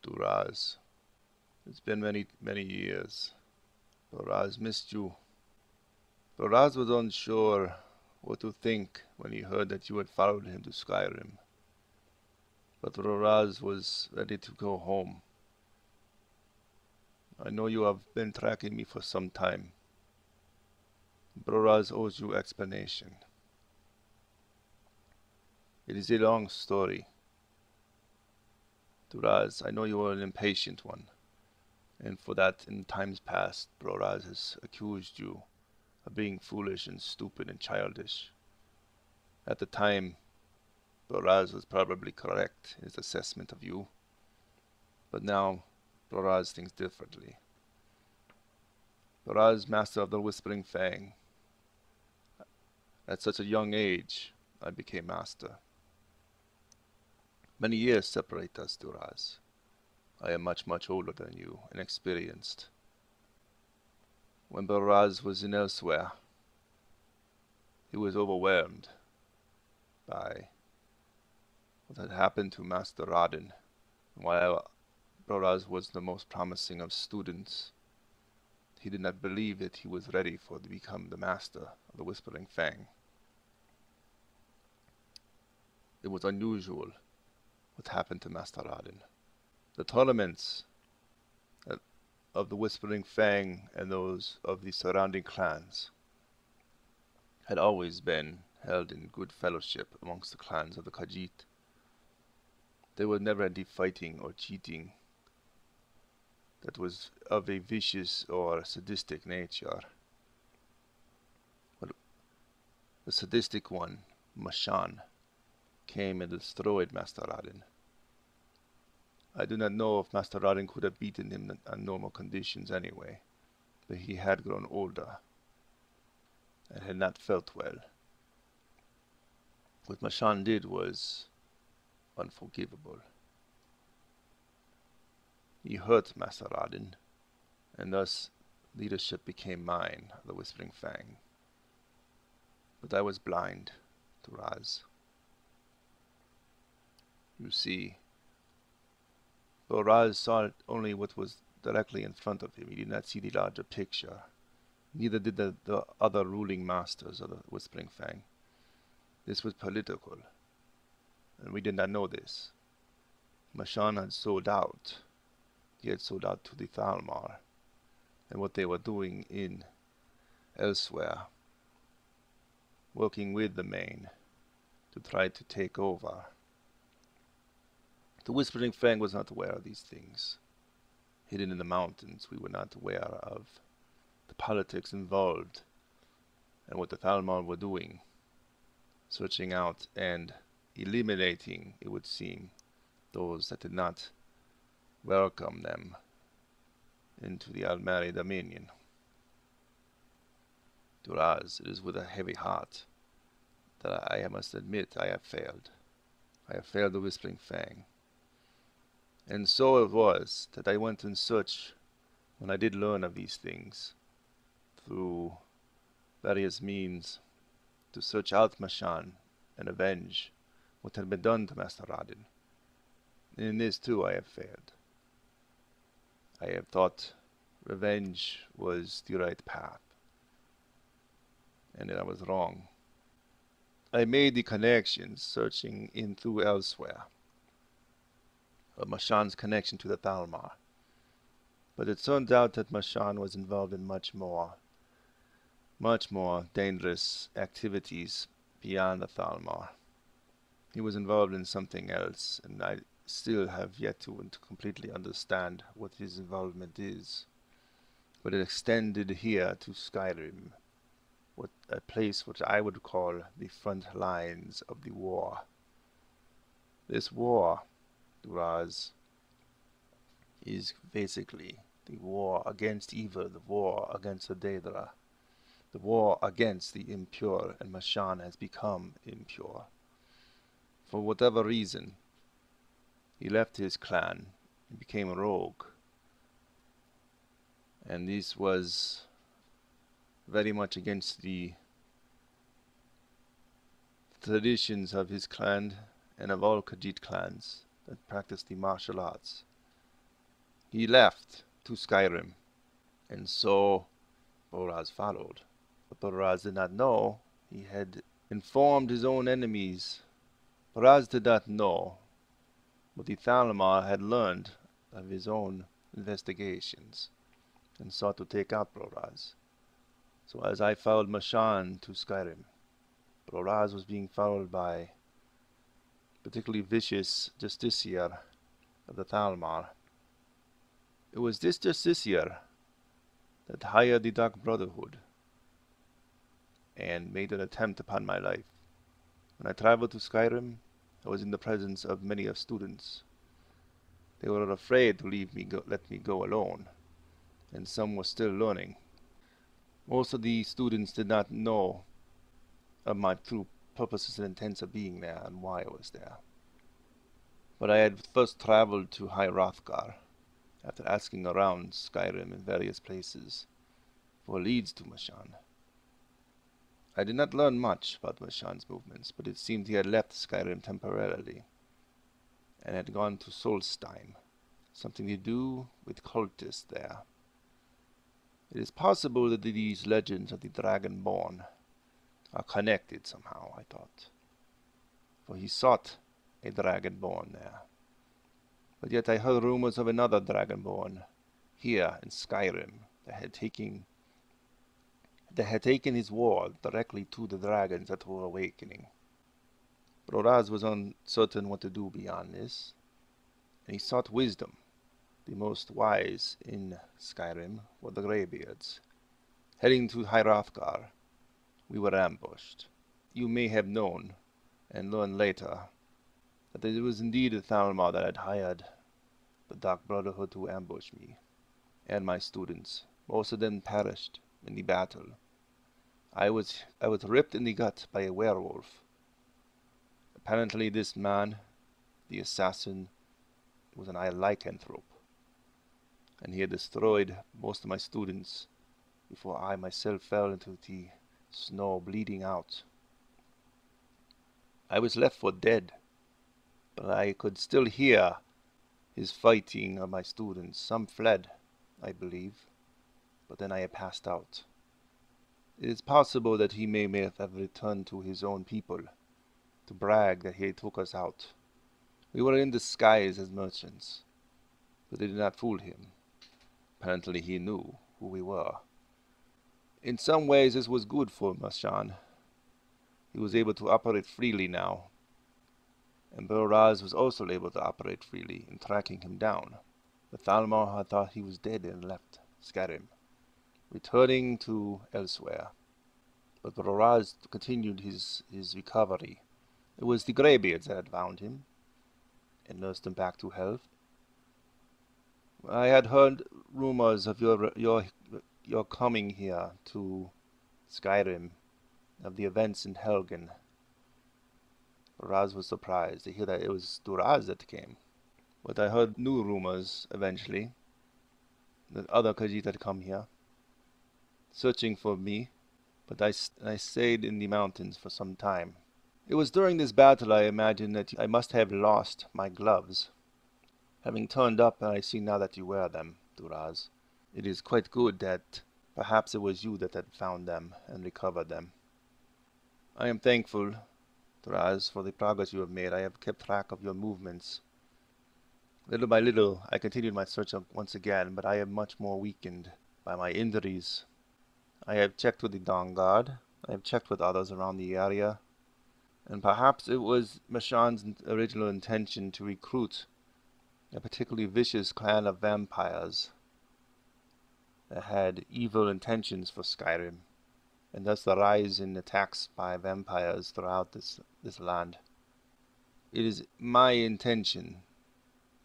Duraz. It's been many years. Duraz missed you. Duraz was unsure what to think when he heard that you had followed him to Skyrim. But Duraz was ready to go home. I know you have been tracking me for some time. Duraz owes you explanation. It is a long story. Duraz, I know you are an impatient one, and for that in times past, Duraz has accused you of being foolish and stupid and childish. At the time, Duraz was probably correct in his assessment of you, but now Duraz thinks differently. Duraz, master of the Whispering Fang. At such a young age, I became master. Many years separate us, Duraz. I am much older than you and experienced. When Duraz was in elsewhere, he was overwhelmed by what had happened to Master Radin. While Duraz was the most promising of students, he did not believe that he was ready to become the master of the Whispering Fang. It was unusual what happened to Master Radin. The tournaments of the Whispering Fang and those of the surrounding clans had always been held in good fellowship amongst the clans of the Khajiit. There was never any fighting or cheating that was of a vicious or sadistic nature. But the sadistic one, Mashan, came and destroyed Master Radin. I do not know if Master Radin could have beaten him on normal conditions anyway, but he had grown older and had not felt well. What Mashan did was unforgivable. He hurt Master Radin, and thus leadership became mine, the Whispering Fang. But I was blind to Raz. You see, though Raz saw only what was directly in front of him, he did not see the larger picture. Neither did the other ruling masters of the Whispering Fang. This was political, and we did not know this. Mashan had sold out. He had sold out to the Thalmor, and what they were doing in elsewhere, working with the main to try to take over. The Whispering Fang was not aware of these things. Hidden in the mountains, we were not aware of the politics involved and what the Thalmor were doing, searching out and eliminating, it would seem, those that did not welcome them into the Almeri Dominion. Duraz, it is with a heavy heart that I must admit I have failed. I have failed the Whispering Fang. And so it was that I went in search, when I did learn of these things, through various means, to search out Mashan and avenge what had been done to Master Radin. In this too I have failed. I have thought revenge was the right path, and I was wrong. I made the connections, searching in through elsewhere, of Mashan's connection to the Thalmor. But it turned out that Mashan was involved in much more dangerous activities beyond the Thalmor. He was involved in something else, and I still have yet to completely understand what his involvement is. But it extended here to Skyrim, a place which I would call the front lines of the war. This war, Duraz, is basically the war against evil, the war against the Daedra, the war against the impure, and Mashan has become impure. For whatever reason, he left his clan and became a rogue. And this was very much against the traditions of his clan and of all Khajiit clans that practice the martial arts. He left to Skyrim, and so Boraz followed. But Boraz did not know he had informed his own enemies. Boraz did not know, but the Thalmor had learned of his own investigations and sought to take out Boraz. So as I followed Mashan to Skyrim, Boraz was being followed by particularly vicious justiciar of the Thalmor. It was this justiciar that hired the Dark Brotherhood and made an attempt upon my life. When I traveled to Skyrim, I was in the presence of many of students. They were afraid to let me go alone, and some were still learning. Most of the students did not know of my true purposes and intents of being there and why I was there. But I had first traveled to High Hrothgar, after asking around Skyrim in various places for leads to Mashan. I did not learn much about Mashan's movements, but it seemed he had left Skyrim temporarily and had gone to Solstheim, something to do with cultists there. It is possible that these legends of the Dragonborn are connected somehow, I thought, for he sought a Dragonborn there. But yet I heard rumors of another Dragonborn here in Skyrim that had taken his war directly to the dragons that were awakening. Boraz was uncertain what to do beyond this, and he sought wisdom. The most wise in Skyrim were the Greybeards. Heading to High Hrothgar, we were ambushed. You may have known, and learned later, that it was indeed the Thalmor that had hired the Dark Brotherhood to ambush me and my students. Most of them perished in the battle. I was ripped in the gut by a werewolf. Apparently this man, the assassin, was an lycanthrope, and he had destroyed most of my students before I myself fell into the snow bleeding out. I was left for dead, but I could still hear his fighting of my students. Some fled, I believe, but then I had passed out. It is possible that he may have returned to his own people to brag that he took us out. We were in disguise as merchants, but it did not fool him. Apparently he knew who we were. In some ways this was good for Mashan. He was able to operate freely now, and Boraz was also able to operate freely in tracking him down. The Thalmor had thought he was dead and left Skyrim, returning to elsewhere. But Boraz continued his recovery. It was the Greybeards that had found him and nursed him back to health. I had heard rumors of your coming here to Skyrim, of the events in Helgen. Boraz was surprised to hear that it was Duraz that came. But I heard new rumors eventually, that other Khajiit had come here, searching for me, but I stayed in the mountains for some time. It was during this battle I imagined that I must have lost my gloves. Having turned up, I see now that you wear them, Duraz. It is quite good that perhaps it was you that had found them and recovered them. I am thankful, Duraz, for the progress you have made. I have kept track of your movements. Little by little, I continued my search once again, but I am much more weakened by my injuries. I have checked with the Dawn Guard. I have checked with others around the area. And perhaps it was Mashan's original intention to recruit a particularly vicious clan of vampires that had evil intentions for Skyrim, and thus the rise in attacks by vampires throughout this land. It is my intention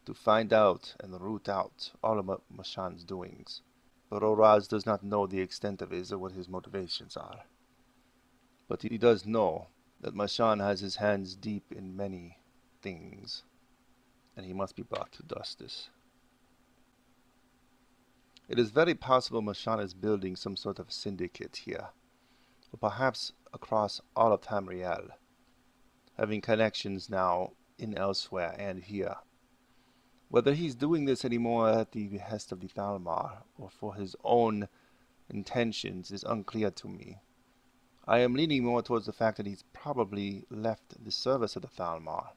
to find out and root out all of Mashan's doings, but Boraz does not know the extent of his or what his motivations are. But he does know that Mashan has his hands deep in many things, and he must be brought to justice. It is very possible Mashan is building some sort of syndicate here, or perhaps across all of Tamriel, having connections now in elsewhere and here. Whether he's doing this anymore at the behest of the Thalmor or for his own intentions is unclear to me. I am leaning more towards the fact that he's probably left the service of the Thalmor,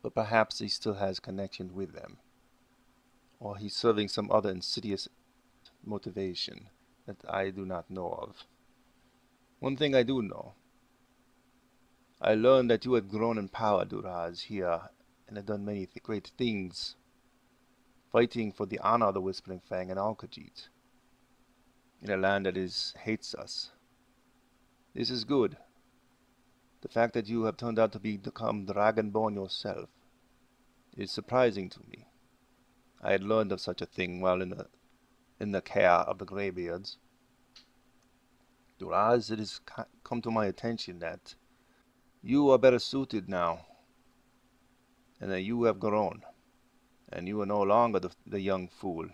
but perhaps he still has connection with them, or he's serving some other insidious motivation that I do not know of. One thing I do know. I learned that you had grown in power, Duraz, here, and had done many great things, fighting for the honor of the Whispering Fang and all Khajiit, in a land that hates us. This is good. The fact that you have turned out to become Dragonborn yourself is surprising to me. I had learned of such a thing while in the care of the Greybeards. Duraz, it has come to my attention that you are better suited now, and that you have grown, and you are no longer the young fool,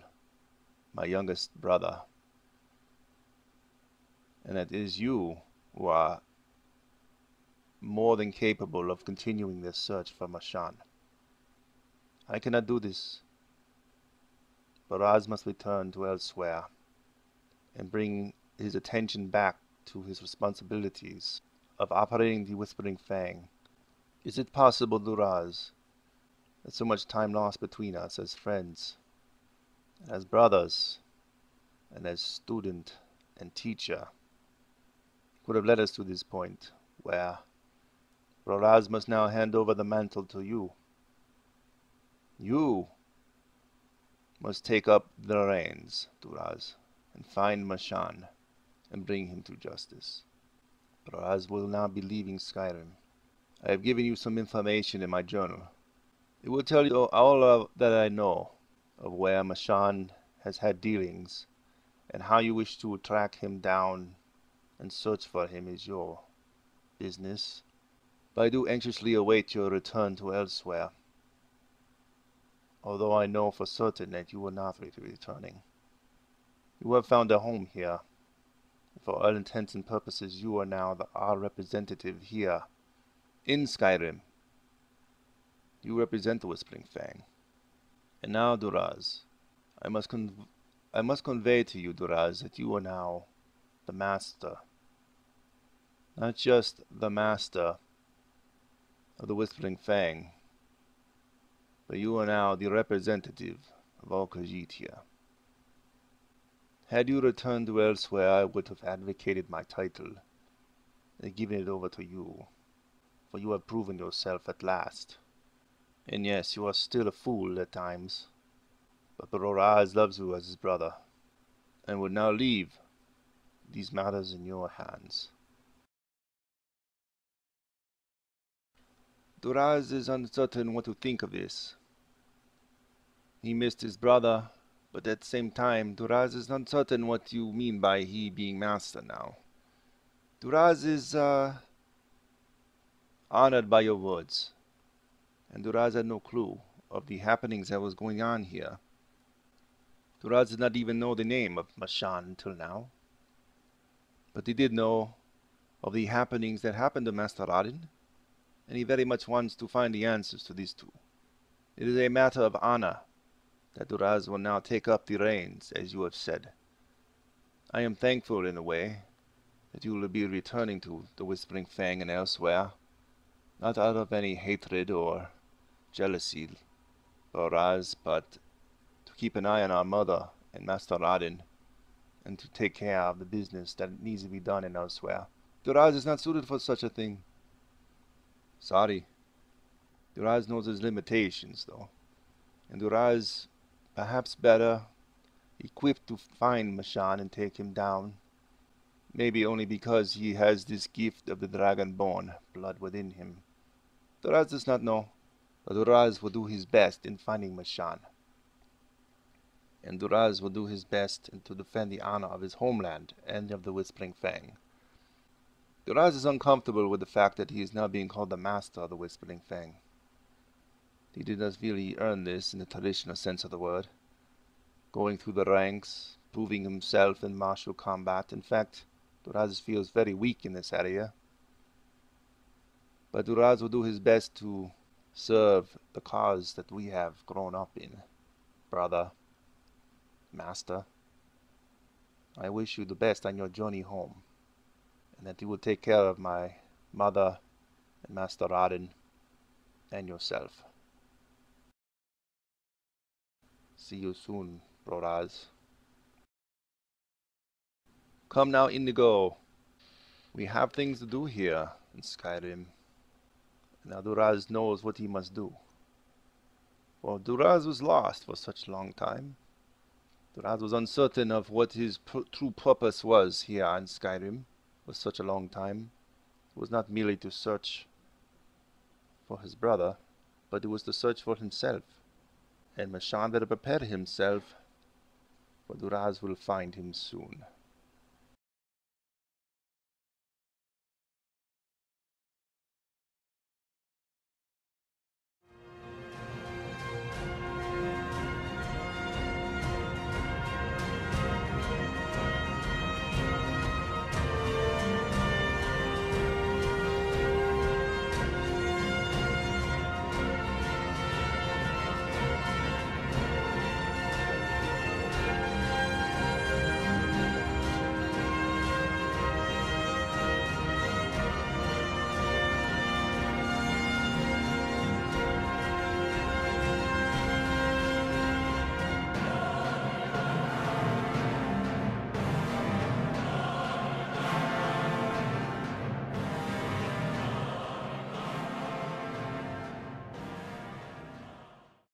my youngest brother, and that it is you who are more than capable of continuing this search for Mashan. I cannot do this. Baraz must return to elsewhere and bring his attention back to his responsibilities of operating the Whispering Fang. Is it possible, Duraz, that so much time lost between us as friends, as brothers, and as student and teacher could have led us to this point where Baraz must now hand over the mantle to you? You must take up the reins, Duraz, and find Mashan and bring him to justice. Baraz will now be leaving Skyrim. I have given you some information in my journal. It will tell you all that I know of where Mashan has had dealings, and how you wish to track him down and search for him is your business. But I do anxiously await your return to elsewhere, although I know for certain that you are not returning. You have found a home here. For all intents and purposes, you are now our representative here in Skyrim. You represent the Whispering Fang. And now, Duraz, I must convey to you, Duraz, that you are now the master. Not just the master of the Whispering Fang, but you are now the representative of all Khajiit here. Had you returned to elsewhere, I would have advocated my title and given it over to you, for you have proven yourself at last. And yes, you are still a fool at times, but Baraz loves you as his brother, and would now leave these matters in your hands. Duraz is uncertain what to think of this. He missed his brother, but at the same time, Duraz is uncertain what you mean by he being master now. Duraz is honored by your words, and Duraz had no clue of the happenings that was going on here. Duraz did not even know the name of Mashan until now, but he did know of the happenings that happened to Master Radin, and he very much wants to find the answers to these two. It is a matter of honor that Duraz will now take up the reins, as you have said. I am thankful, in a way, that you will be returning to the Whispering Fang and elsewhere, not out of any hatred or jealousy, Baraz, but to keep an eye on our mother and Master Radin, and to take care of the business that needs to be done in elsewhere. Duraz is not suited for such a thing. Sorry. Duraz knows his limitations, though, and Duraz perhaps better equipped to find Mashan and take him down. Maybe only because he has this gift of the Dragonborn blood within him. Duraz does not know, but Duraz will do his best in finding Mashan. And Duraz will do his best to defend the honor of his homeland and of the Whispering Fang. Duraz is uncomfortable with the fact that he is now being called the master of the Whispering Fang. He did not really earn this in the traditional sense of the word, going through the ranks, proving himself in martial combat. In fact, Duraz feels very weak in this area. But Duraz will do his best to serve the cause that we have grown up in, brother, master. I wish you the best on your journey home, and that you will take care of my mother and Master Arden and yourself. See you soon, Brawlers. Come now, Indigo. We have things to do here in Skyrim. Now Duraz knows what he must do. For Duraz was lost for such a long time. Duraz was uncertain of what his true purpose was here in Skyrim for such a long time. It was not merely to search for his brother, but it was to search for himself. And Mashan better prepare himself, for Duraz will find him soon.